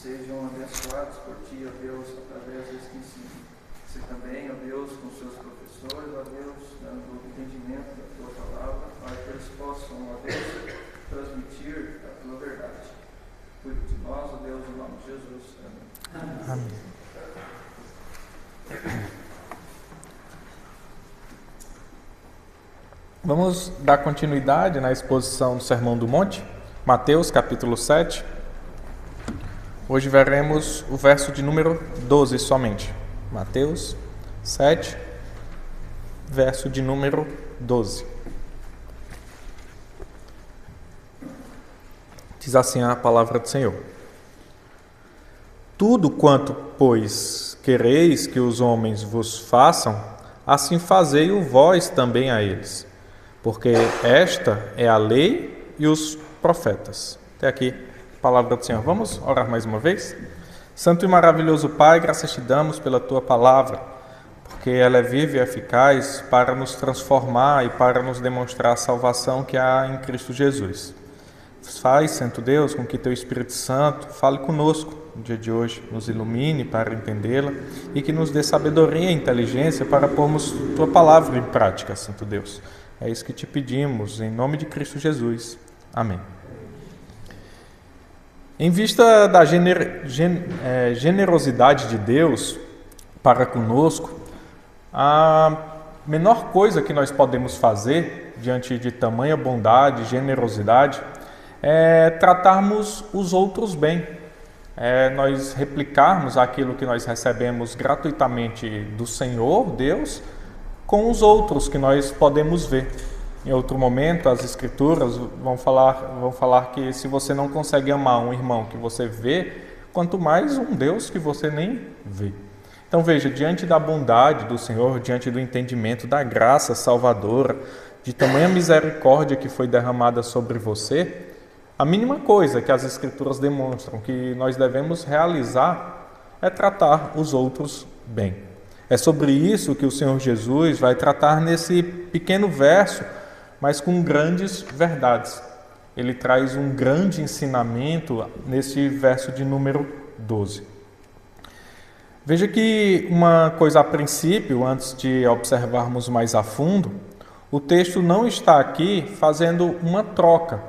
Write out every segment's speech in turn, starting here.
sejam abençoados por Ti, ó Deus, através deste ensino. Se também, ó Deus, com seus professores, ó Deus, dando o entendimento da Tua palavra, para que eles possam, ó Deus, transmitir a Tua verdade. Cuide de nós, ó Deus, em nome de Jesus. Amém. Amém. Vamos dar continuidade na exposição do Sermão do Monte, Mateus capítulo 7. Hoje veremos o verso de número 12 somente. Mateus 7, verso de número 12. Diz assim a palavra do Senhor: Tudo quanto, pois, quereis que os homens vos façam, assim fazei-o vós também a eles, porque esta é a lei e os profetas. Até aqui a palavra do Senhor. Vamos orar mais uma vez? Santo e maravilhoso Pai, graças te damos pela Tua palavra, porque ela é viva e eficaz para nos transformar e para nos demonstrar a salvação que há em Cristo Jesus. Faz, Santo Deus, com que Teu Espírito Santo fale conosco no dia de hoje, nos ilumine para entendê-la e que nos dê sabedoria e inteligência para pormos Tua palavra em prática, Santo Deus. É isso que te pedimos, em nome de Cristo Jesus. Amém. Em vista da generosidade de Deus para conosco, a menor coisa que nós podemos fazer diante de tamanha bondade e generosidade é tratarmos os outros bem, nós replicarmos aquilo que nós recebemos gratuitamente do Senhor, Deus, com os outros que nós podemos ver. Em outro momento, as Escrituras vão falar que se você não consegue amar um irmão que você vê, quanto mais um Deus que você nem vê. Então veja, diante da bondade do Senhor, diante do entendimento da graça salvadora, de tamanha misericórdia que foi derramada sobre você, a mínima coisa que as Escrituras demonstram que nós devemos realizar é tratar os outros bem. É sobre isso que o Senhor Jesus vai tratar nesse pequeno verso, mas com grandes verdades. Ele traz um grande ensinamento nesse verso de número 12. Veja que uma coisa a princípio, antes de observarmos mais a fundo, o texto não está aqui fazendo uma troca.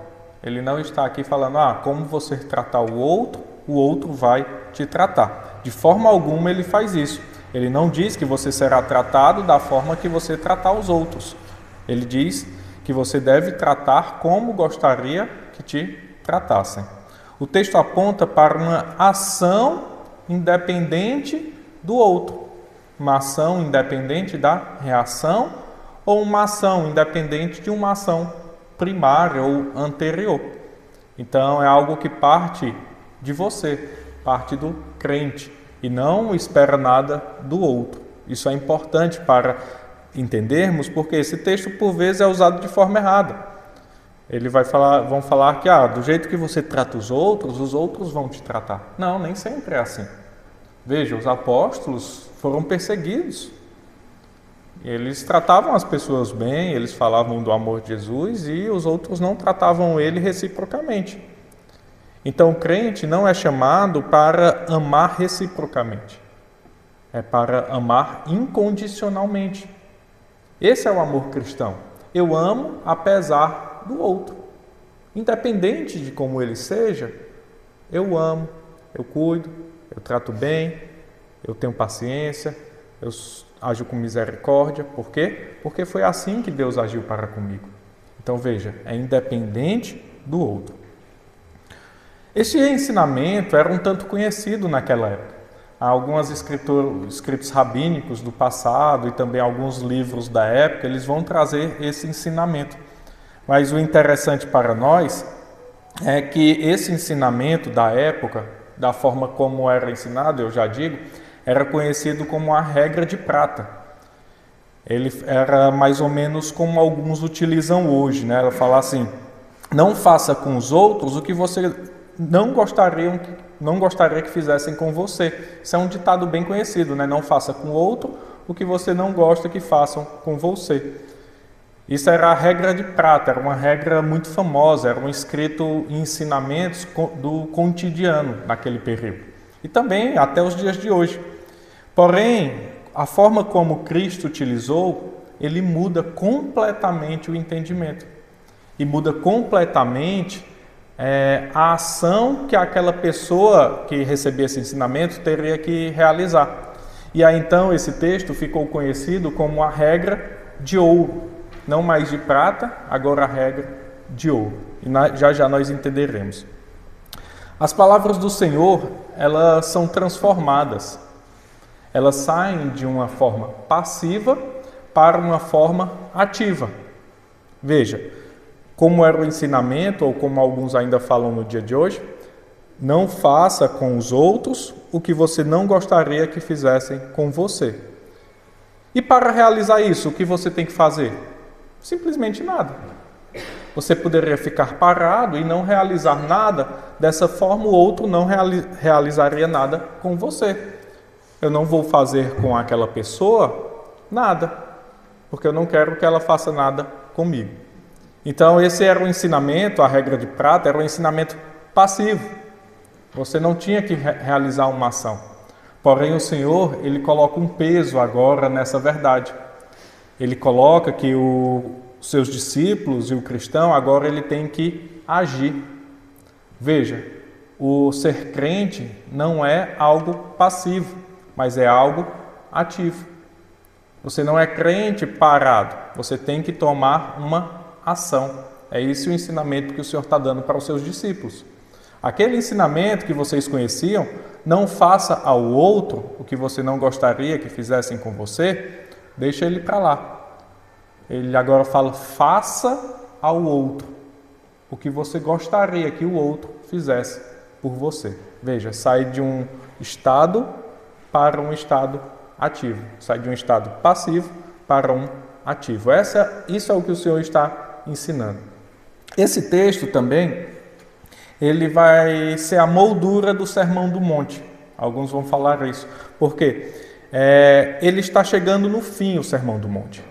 Ele não está aqui falando, como você tratar o outro vai te tratar. De forma alguma ele faz isso. Ele não diz que você será tratado da forma que você tratar os outros. Ele diz que você deve tratar como gostaria que te tratassem. O texto aponta para uma ação independente do outro. Uma ação independente da reação ou uma ação independente de uma ação primária ou anterior. Então é algo que parte de você, parte do crente, e não espera nada do outro. Isso é importante para entendermos, porque esse texto por vezes é usado de forma errada. Vão falar que do jeito que você trata os outros vão te tratar. Não, nem sempre é assim. Veja, os apóstolos foram perseguidos. Eles tratavam as pessoas bem, eles falavam do amor de Jesus e os outros não tratavam ele reciprocamente. Então o crente não é chamado para amar reciprocamente, é para amar incondicionalmente. Esse é o amor cristão. Eu amo apesar do outro. Independente de como ele seja, eu amo, eu cuido, eu trato bem, eu tenho paciência, eu ajo com misericórdia. Por quê? Porque foi assim que Deus agiu para comigo. Então veja, é independente do outro. Este ensinamento era um tanto conhecido naquela época. Há alguns escritos rabínicos do passado e também alguns livros da época, eles vão trazer esse ensinamento. Mas o interessante para nós é que esse ensinamento da época, da forma como era ensinado, eu já digo, era conhecido como a regra de prata. Ele era mais ou menos como alguns utilizam hoje, né? Ela fala assim: não faça com os outros o que você não gostaria que fizessem com você. Isso é um ditado bem conhecido, né? Não faça com o outro o que você não gosta que façam com você. Isso era a regra de prata, era uma regra muito famosa, era um escrito em ensinamentos do cotidiano naquele período. E também até os dias de hoje. Porém, a forma como Cristo utilizou, ele muda completamente o entendimento. E muda completamente a ação que aquela pessoa que recebia esse ensinamento teria que realizar. E aí então esse texto ficou conhecido como a regra de ouro. Não mais de prata, agora a regra de ouro. E já já nós entenderemos. As palavras do Senhor, elas são transformadas. Elas saem de uma forma passiva para uma forma ativa. Veja, como era o ensinamento, ou como alguns ainda falam no dia de hoje, não faça com os outros o que você não gostaria que fizessem com você. E para realizar isso, o que você tem que fazer? Simplesmente nada. Você poderia ficar parado e não realizar nada, dessa forma o outro não realizaria nada com você. Eu não vou fazer com aquela pessoa nada, porque eu não quero que ela faça nada comigo. Então esse era o ensinamento, a regra de prata, era um ensinamento passivo. Você não tinha que realizar uma ação. Porém o Senhor, ele coloca um peso agora nessa verdade. Ele coloca que os seus discípulos e o cristão agora ele tem que agir. Veja, o ser crente não é algo passivo, mas é algo ativo. Você não é crente parado, você tem que tomar uma ação. É esse o ensinamento que o Senhor está dando para os seus discípulos. Aquele ensinamento que vocês conheciam, não faça ao outro o que você não gostaria que fizessem com você, deixa ele para lá. Ele agora fala, faça ao outro o que você gostaria que o outro fizesse por você. Veja, sai de um estado para um estado ativo. Sai de um estado passivo para um ativo. Isso é o que o Senhor está ensinando. Esse texto também, ele vai ser a moldura do Sermão do Monte. Alguns vão falar isso. Por quê? Ele está chegando no fim, o Sermão do Monte.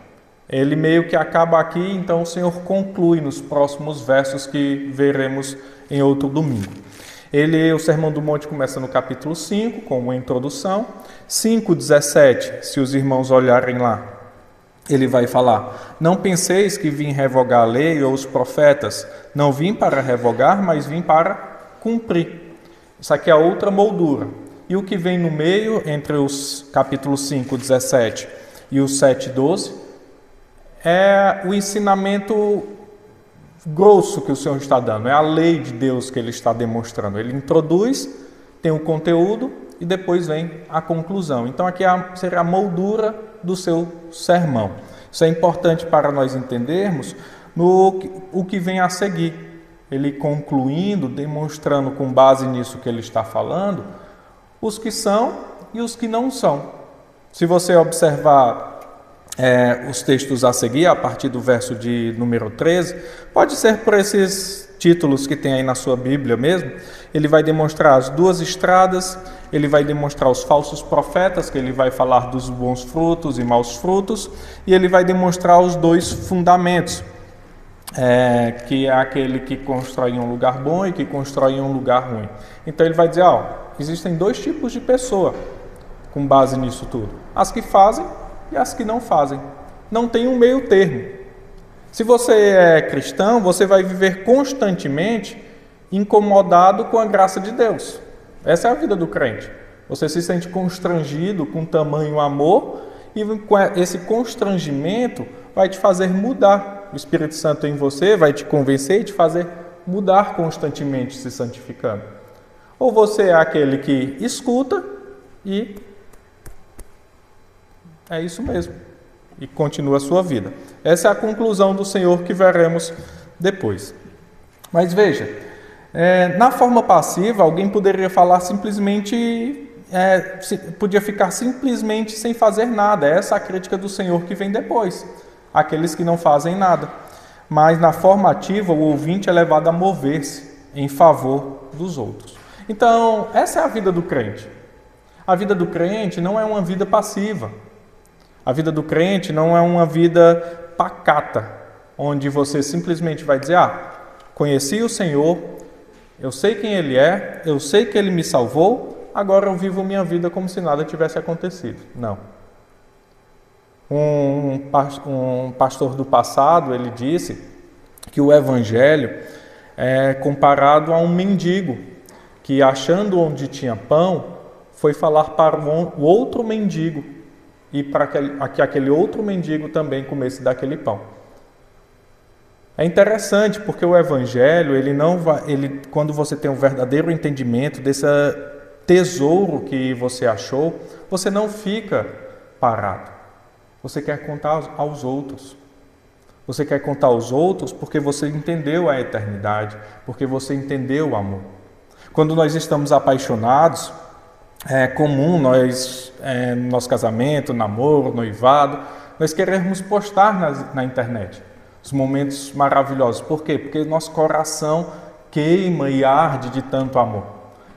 Ele meio que acaba aqui, então o Senhor conclui nos próximos versos que veremos em outro domingo. O Sermão do Monte começa no capítulo 5, com uma introdução. 5:17, se os irmãos olharem lá, ele vai falar: não penseis que vim revogar a lei ou os profetas. Não vim para revogar, mas vim para cumprir. Isso aqui é outra moldura. E o que vem no meio, entre os capítulos 5:17 e os 7:12, é o ensinamento grosso que o Senhor está dando, é a lei de Deus que ele está demonstrando. Ele introduz, tem o conteúdo e depois vem a conclusão. Então aqui será a moldura do seu sermão. Isso é importante para nós entendermos o que vem a seguir. Ele concluindo, demonstrando com base nisso que ele está falando, os que são e os que não são. Se você observar os textos a seguir, a partir do verso de número 13, pode ser por esses títulos que tem aí na sua Bíblia mesmo. Ele vai demonstrar as duas estradas, ele vai demonstrar os falsos profetas, que ele vai falar dos bons frutos e maus frutos, e ele vai demonstrar os dois fundamentos, que é aquele que constrói em um lugar bom e que constrói em um lugar ruim. Então ele vai dizer, existem dois tipos de pessoa com base nisso tudo: as que fazem e as que não fazem. Não tem um meio termo. Se você é cristão, você vai viver constantemente incomodado com a graça de Deus. Essa é a vida do crente. Você se sente constrangido com tamanho amor, e esse constrangimento vai te fazer mudar. O Espírito Santo em você vai te convencer e te fazer mudar constantemente, se santificando. Ou você é aquele que escuta e é isso mesmo, e continua a sua vida. Essa é a conclusão do Senhor que veremos depois. Mas veja, na forma passiva, alguém poderia falar simplesmente, podia ficar simplesmente sem fazer nada. Essa é a crítica do Senhor que vem depois, aqueles que não fazem nada. Mas na forma ativa, o ouvinte é levado a mover-se em favor dos outros. Então, essa é a vida do crente. A vida do crente não é uma vida passiva. A vida do crente não é uma vida pacata. onde você simplesmente vai dizer, conheci o Senhor, eu sei quem Ele é, eu sei que Ele me salvou, agora eu vivo minha vida como se nada tivesse acontecido. Não. Um pastor do passado, ele disse que o Evangelho é comparado a um mendigo, que achando onde tinha pão, foi falar para o outro mendigo, e para que aquele outro mendigo também comesse daquele pão. É interessante porque o Evangelho, quando você tem um verdadeiro entendimento desse tesouro que você achou, você não fica parado. Você quer contar aos outros. Você quer contar aos outros porque você entendeu a eternidade, porque você entendeu o amor. Quando nós estamos apaixonados, é comum nós, no nosso casamento, namoro, noivado, nós queremos postar na internet os momentos maravilhosos. Por quê? Porque nosso coração queima e arde de tanto amor.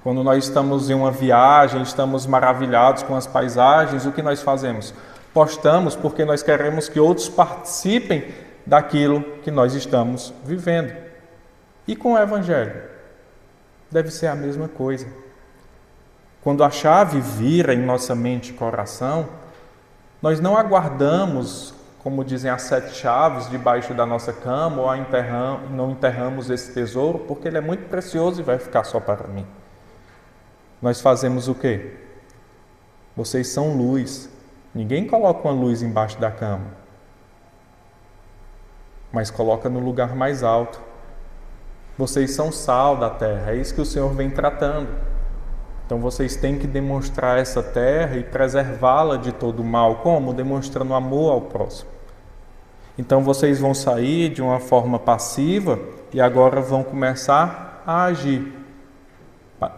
Quando nós estamos em uma viagem, estamos maravilhados com as paisagens, o que nós fazemos? Postamos porque nós queremos que outros participem daquilo que nós estamos vivendo. E com o Evangelho? Deve ser a mesma coisa. Quando a chave vira em nossa mente e coração, nós não aguardamos, como dizem as 7 chaves, debaixo da nossa cama, ou não enterramos esse tesouro, porque ele é muito precioso e vai ficar só para mim. Nós fazemos o quê? Vocês são luz. Ninguém coloca uma luz embaixo da cama, mas coloca no lugar mais alto. Vocês são sal da terra, é isso que o Senhor vem tratando. Então vocês têm que demonstrar essa terra e preservá-la de todo o mal. Como? Demonstrando amor ao próximo. Então vocês vão sair de uma forma passiva e agora vão começar a agir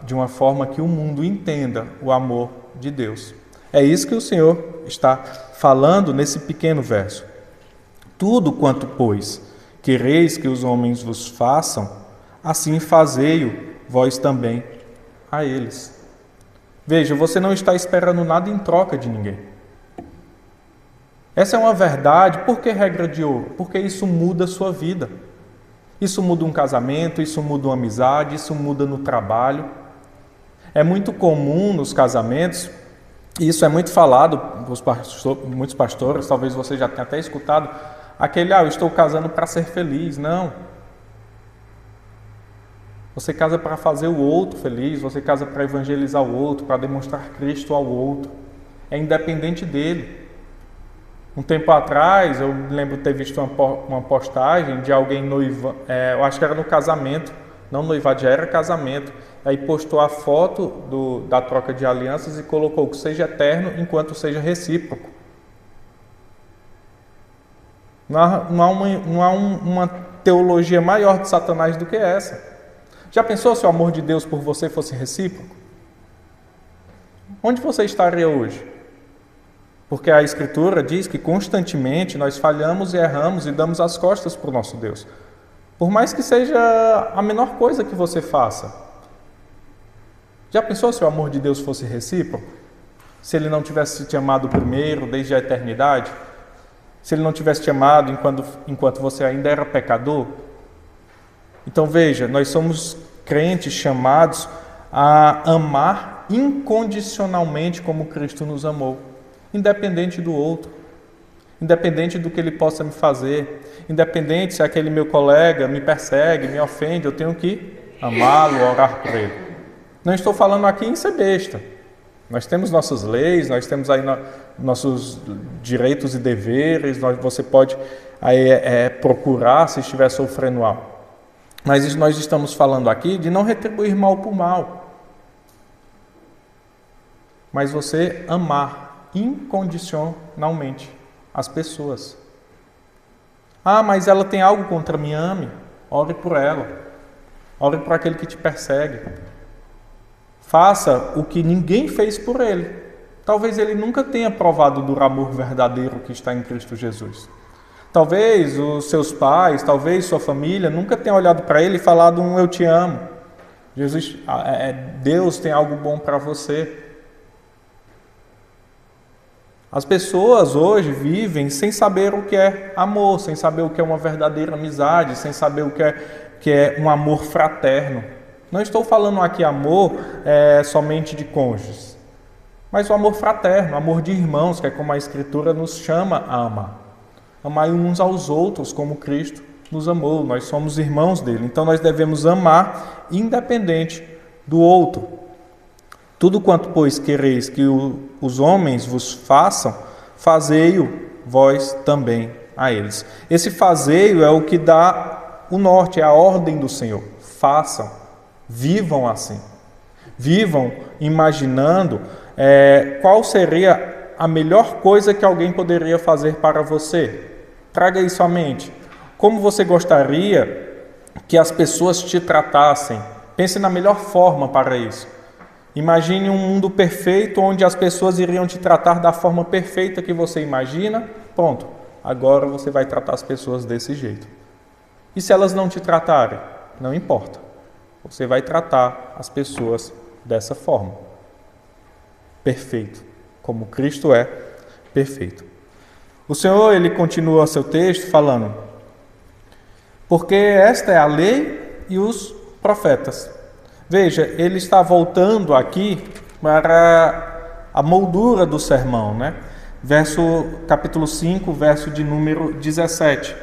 de uma forma que o mundo entenda o amor de Deus. É isso que o Senhor está falando nesse pequeno verso. Tudo quanto, pois, quereis que os homens vos façam, assim fazei-o vós também a eles. Veja, você não está esperando nada em troca de ninguém. Essa é uma verdade. Por que regra de ouro? Porque isso muda a sua vida. Isso muda um casamento, isso muda uma amizade, isso muda no trabalho. É muito comum nos casamentos, e isso é muito falado por muitos pastores, talvez você já tenha até escutado, eu estou casando para ser feliz. Não. Você casa para fazer o outro feliz, você casa para evangelizar o outro, para demonstrar Cristo ao outro. É independente dele. Um tempo atrás, eu lembro de ter visto uma postagem de alguém noivando, eu acho que era no casamento, não noivado, já era casamento. Aí postou a foto da troca de alianças e colocou que seja eterno enquanto seja recíproco. Não há uma teologia maior de Satanás do que essa. Já pensou se o amor de Deus por você fosse recíproco? Onde você estaria hoje? Porque a Escritura diz que constantemente nós falhamos e erramos e damos as costas para o nosso Deus. Por mais que seja a menor coisa que você faça. Já pensou se o amor de Deus fosse recíproco? Se Ele não tivesse te amado primeiro, desde a eternidade? Se Ele não tivesse te amado enquanto você ainda era pecador? Então veja, nós somos crentes chamados a amar incondicionalmente como Cristo nos amou, independente do outro, independente do que ele possa me fazer, independente se aquele meu colega me persegue, me ofende, eu tenho que amá-lo, orar por ele. Não estou falando aqui em ser besta. Nós temos nossas leis, nós temos aí nossos direitos e deveres, você pode aí, procurar se estiver sofrendo algo. Mas nós estamos falando aqui de não retribuir mal por mal, mas você amar incondicionalmente as pessoas. Mas ela tem algo contra mim, ame, ore por ela, ore por aquele que te persegue. Faça o que ninguém fez por ele. Talvez ele nunca tenha provado do amor verdadeiro que está em Cristo Jesus. Talvez os seus pais, talvez sua família nunca tenha olhado para ele e falado eu te amo. Deus tem algo bom para você. As pessoas hoje vivem sem saber o que é amor, sem saber o que é uma verdadeira amizade, sem saber o que é um amor fraterno. Não estou falando aqui amor somente de cônjuges, mas o amor fraterno, amor de irmãos, que é como a Escritura nos chama a amar. Amar uns aos outros como Cristo nos amou, nós somos irmãos dele. Então nós devemos amar independente do outro. Tudo quanto, pois, quereis que os homens vos façam, fazei-o vós também a eles. Esse fazei-o é o que dá o norte, é a ordem do Senhor. Façam, vivam assim. Vivam imaginando qual seria a melhor coisa que alguém poderia fazer para você. Traga isso à mente. Como você gostaria que as pessoas te tratassem? Pense na melhor forma para isso. Imagine um mundo perfeito onde as pessoas iriam te tratar da forma perfeita que você imagina. Pronto, agora você vai tratar as pessoas desse jeito. E se elas não te tratarem? Não importa. Você vai tratar as pessoas dessa forma. Perfeito. Como Cristo é perfeito. O Senhor, ele continua seu texto falando: porque esta é a lei e os profetas. Veja, ele está voltando aqui para a moldura do sermão, né? Capítulo 5, verso de número 17.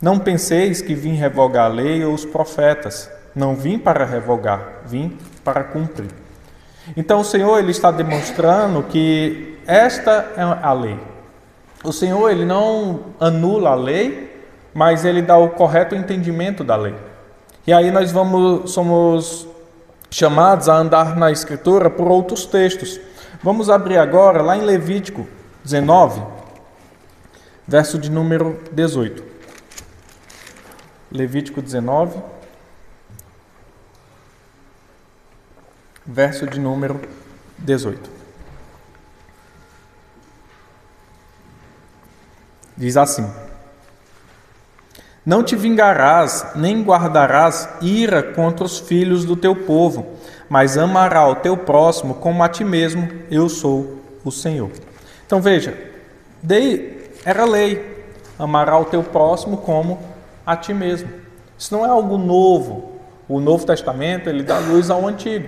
Não penseis que vim revogar a lei ou os profetas. Não vim para revogar, vim para cumprir. Então o Senhor, ele está demonstrando que esta é a lei. O Senhor, ele não anula a lei, mas ele dá o correto entendimento da lei. E aí nós somos chamados a andar na Escritura por outros textos. Vamos abrir agora lá em Levítico 19, verso de número 18. Levítico 19, verso de número 18. Diz assim: não te vingarás, nem guardarás ira contra os filhos do teu povo, mas amará o teu próximo como a ti mesmo, eu sou o Senhor. Então veja, era lei, amará o teu próximo como a ti mesmo. Isso não é algo novo. O Novo Testamento, ele dá luz ao Antigo.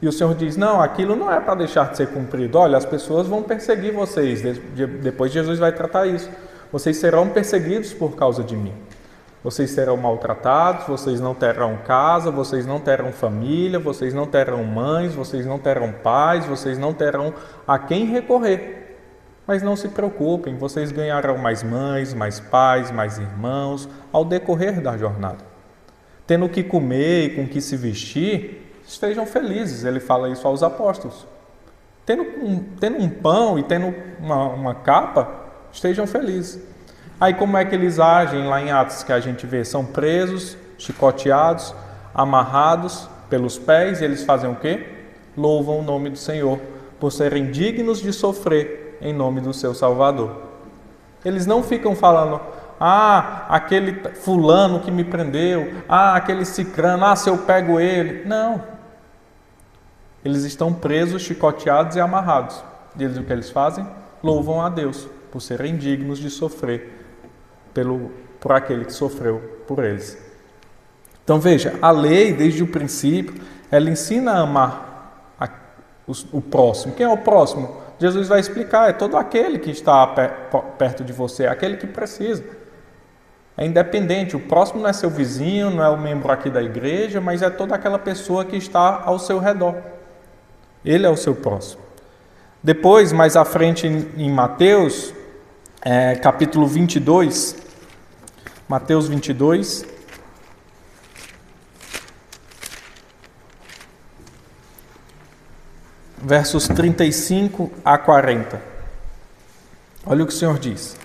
E o Senhor diz, não, aquilo não é para deixar de ser cumprido. Olha, as pessoas vão perseguir vocês, depois Jesus vai tratar isso. Vocês serão perseguidos por causa de mim. Vocês serão maltratados, vocês não terão casa, vocês não terão família, vocês não terão mães, vocês não terão pais, vocês não terão a quem recorrer. Mas não se preocupem, vocês ganharão mais mães, mais pais, mais irmãos ao decorrer da jornada. Tendo o que comer e com o que se vestir, estejam felizes. Ele fala isso aos apóstolos. Tendo um pão e tendo uma capa, estejam felizes. Aí como é que eles agem lá em Atos que a gente vê? São presos, chicoteados, amarrados pelos pés, e eles fazem o quê? Louvam o nome do Senhor, por serem dignos de sofrer em nome do seu Salvador. Eles não ficam falando, aquele fulano que me prendeu, aquele cicrano, se eu pego ele. Não. Eles estão presos, chicoteados e amarrados. E eles, o que eles fazem? Louvam a Deus, por serem dignos de sofrer por aquele que sofreu por eles. Então veja, a lei desde o princípio, ela ensina a amar o próximo. Quem é o próximo? Jesus vai explicar, é todo aquele que está perto de você, aquele que precisa. É independente, o próximo não é seu vizinho, não é o membro aqui da igreja, mas é toda aquela pessoa que está ao seu redor. Ele é o seu próximo. Depois, mais à frente em Mateus, capítulo 22, Mateus 22, versos 35 a 40. Olha o que o Senhor diz.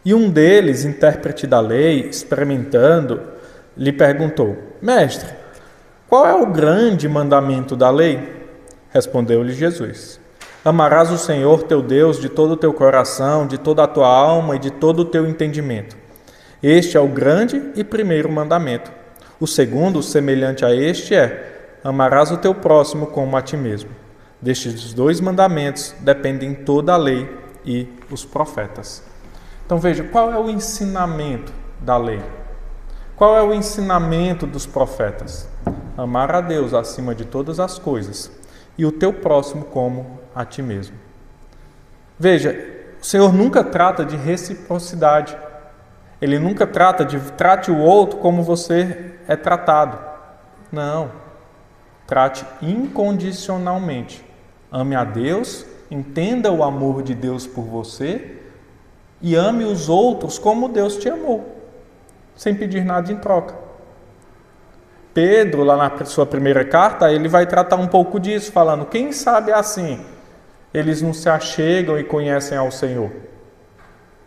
E um deles, intérprete da lei, experimentando, lhe perguntou, mestre, qual é o grande mandamento da lei? Respondeu-lhe Jesus, amarás o Senhor teu Deus de todo o teu coração, de toda a tua alma e de todo o teu entendimento. Este é o grande e primeiro mandamento. O segundo, semelhante a este, amarás o teu próximo como a ti mesmo. Destes 2 mandamentos dependem toda a lei e os profetas. Então veja, qual é o ensinamento da lei? Qual é o ensinamento dos profetas? Amar a Deus acima de todas as coisas e o teu próximo como a ti mesmo. Veja, o Senhor nunca trata de reciprocidade. Ele nunca trata de trate o outro como você é tratado. Não. Trate incondicionalmente. Ame a Deus, entenda o amor de Deus por você e ame os outros como Deus te amou, sem pedir nada em troca. Pedro, lá na sua primeira carta, ele vai tratar um pouco disso, falando, quem sabe assim, eles não se achegam e conhecem ao Senhor.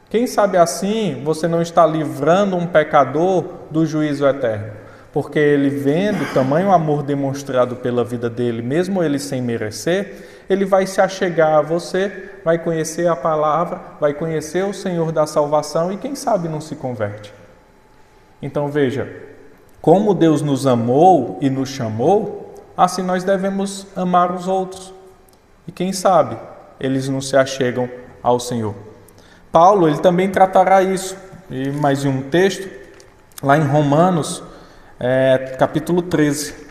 Quem sabe assim, você não está livrando um pecador do juízo eterno. Porque ele vendo o tamanho amor demonstrado pela vida dele, mesmo ele sem merecer, ele vai se achegar a você, vai conhecer a palavra, vai conhecer o Senhor da salvação e quem sabe não se converte. Então veja, como Deus nos amou e nos chamou, assim nós devemos amar os outros. E quem sabe eles não se achegam ao Senhor. Paulo, ele também tratará isso, e mais em um texto, lá em Romanos, capítulo 13.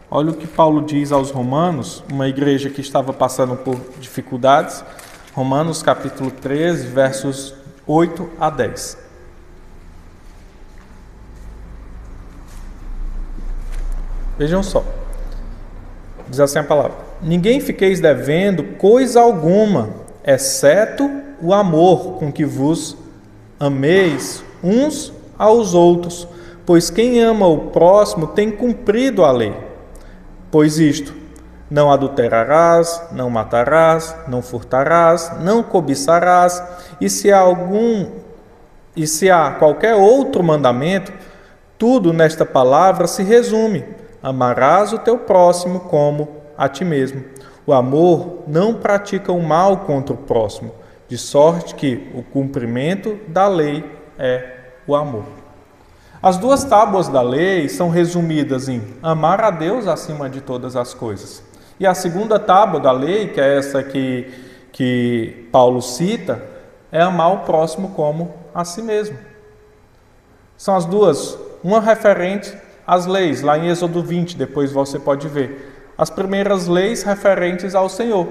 Olha o que Paulo diz aos Romanos, uma igreja que estava passando por dificuldades. Romanos capítulo 13, versos 8 a 10. Vejam só. Diz assim a palavra: ninguém fiqueis devendo coisa alguma, exceto o amor com que vos ameis uns aos outros, pois quem ama o próximo tem cumprido a lei. Pois isto, não adulterarás, não matarás, não furtarás, não cobiçarás, e se há qualquer outro mandamento, tudo nesta palavra se resume: amarás o teu próximo como a ti mesmo. O amor não pratica o mal contra o próximo, de sorte que o cumprimento da lei é o amor. As 2 tábuas da lei são resumidas em amar a Deus acima de todas as coisas. E a 2ª tábua da lei, que é essa que Paulo cita, é amar o próximo como a si mesmo. São as 2, uma referente às leis, lá em Êxodo 20, depois você pode ver. As primeiras leis referentes ao Senhor.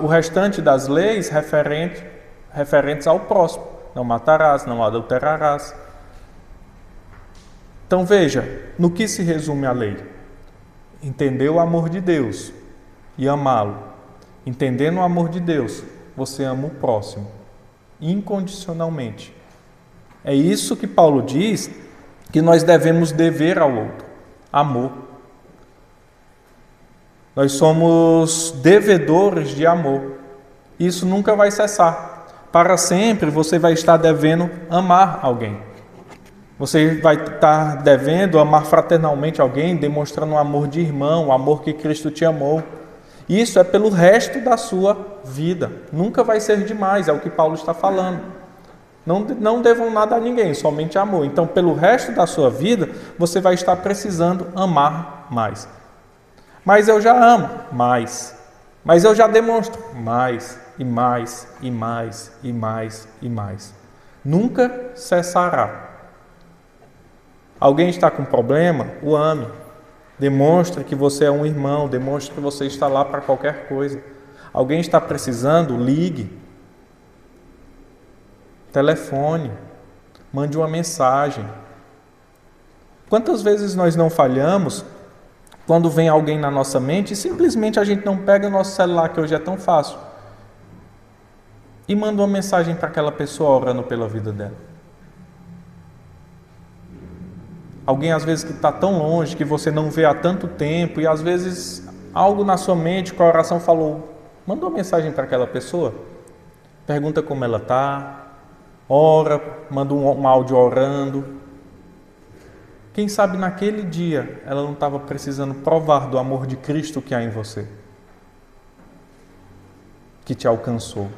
O restante das leis referentes ao próximo. Não matarás, não adulterarás. Então veja, no que se resume a lei? Entender o amor de Deus e amá-lo. Entendendo o amor de Deus, você ama o próximo, incondicionalmente. É isso que Paulo diz que nós devemos dever ao outro, amor. Nós somos devedores de amor. Isso nunca vai cessar. Para sempre você vai estar devendo amar alguém. Você vai estar devendo amar fraternalmente alguém, demonstrando um amor de irmão, o amor que Cristo te amou. Isso é pelo resto da sua vida. Nunca vai ser demais, é o que Paulo está falando. Não devam nada a ninguém, somente amor. Então, pelo resto da sua vida, você vai estar precisando amar mais. Mas eu já amo mais. Mas eu já demonstro mais, e mais, e mais, e mais, e mais. Nunca cessará. Alguém está com problema? O ame. Demonstre que você é um irmão, demonstre que você está lá para qualquer coisa. Alguém está precisando? Ligue. Telefone. Mande uma mensagem. Quantas vezes nós não falhamos quando vem alguém na nossa mente e simplesmente a gente não pega o nosso celular, que hoje é tão fácil, e manda uma mensagem para aquela pessoa orando pela vida dela? Alguém às vezes que está tão longe, que você não vê há tanto tempo, e às vezes algo na sua mente, o coração falou, manda uma mensagem para aquela pessoa, pergunta como ela está, ora, manda um áudio orando. Quem sabe naquele dia ela não estava precisando provar do amor de Cristo que há em você, que te alcançou.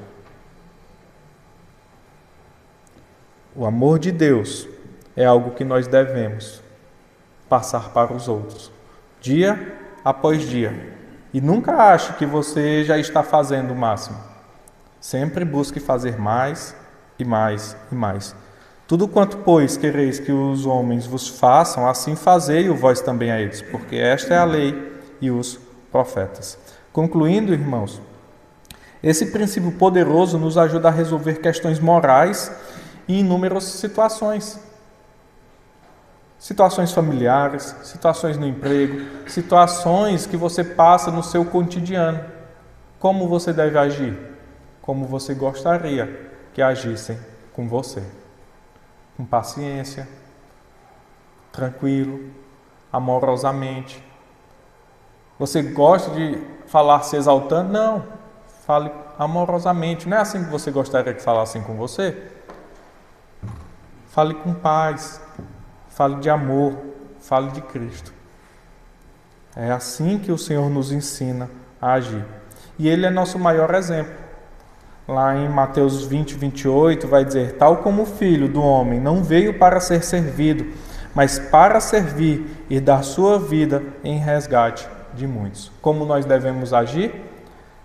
O amor de Deus é algo que nós devemos passar para os outros, dia após dia. E nunca ache que você já está fazendo o máximo. Sempre busque fazer mais e mais e mais. Tudo quanto, pois, quereis que os homens vos façam, assim fazei-o vós também a eles, porque esta é a lei e os profetas. Concluindo, irmãos, esse princípio poderoso nos ajuda a resolver questões morais em inúmeras situações. Situações familiares, situações no emprego, situações que você passa no seu cotidiano. Como você deve agir? Como você gostaria que agissem com você? Com paciência, tranquilo, amorosamente. Você gosta de falar se exaltando? Não, fale amorosamente. Não é assim que você gostaria que falassem com você? Fale com paz, fale de amor, fale de Cristo. É assim que o Senhor nos ensina a agir. E Ele é nosso maior exemplo. Lá em Mateus 20, 28, vai dizer: tal como o Filho do Homem não veio para ser servido, mas para servir e dar sua vida em resgate de muitos. Como nós devemos agir?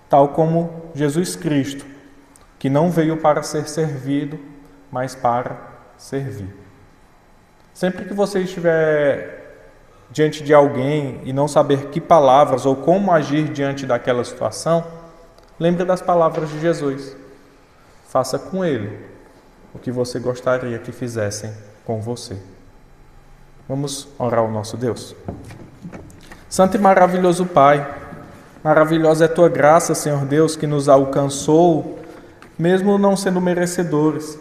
Tal como Jesus Cristo, que não veio para ser servido, mas para servir. Sempre que você estiver diante de alguém e não saber que palavras ou como agir diante daquela situação, lembre das palavras de Jesus. Faça com Ele o que você gostaria que fizessem com você. Vamos orar ao nosso Deus. Santo e maravilhoso Pai, maravilhosa é a Tua graça, Senhor Deus, que nos alcançou, mesmo não sendo merecedores.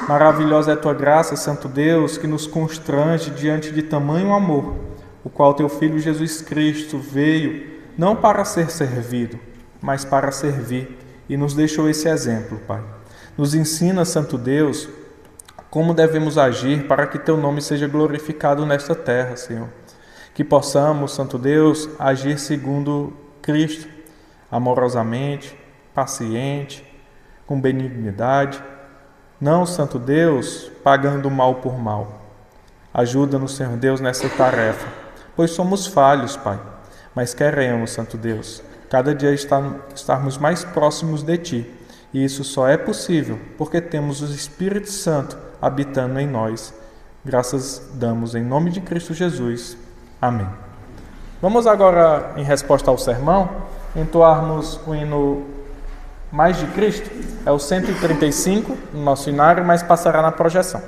Maravilhosa é a Tua graça, Santo Deus, que nos constrange diante de tamanho amor, o qual Teu Filho Jesus Cristo veio, não para ser servido, mas para servir, e nos deixou esse exemplo, Pai. Nos ensina, Santo Deus, como devemos agir para que Teu nome seja glorificado nesta terra, Senhor. Que possamos, Santo Deus, agir segundo Cristo, amorosamente, paciente, com benignidade. Não, Santo Deus, pagando mal por mal. Ajuda-nos, Senhor Deus, nessa tarefa, pois somos falhos, Pai, mas queremos, Santo Deus, cada dia estarmos mais próximos de Ti. E isso só é possível porque temos o Espírito Santo habitando em nós. Graças damos em nome de Cristo Jesus. Amém. Vamos agora, em resposta ao sermão, entoarmos o hino Mais de Cristo. É o 135 no nosso inário, mas passará na projeção.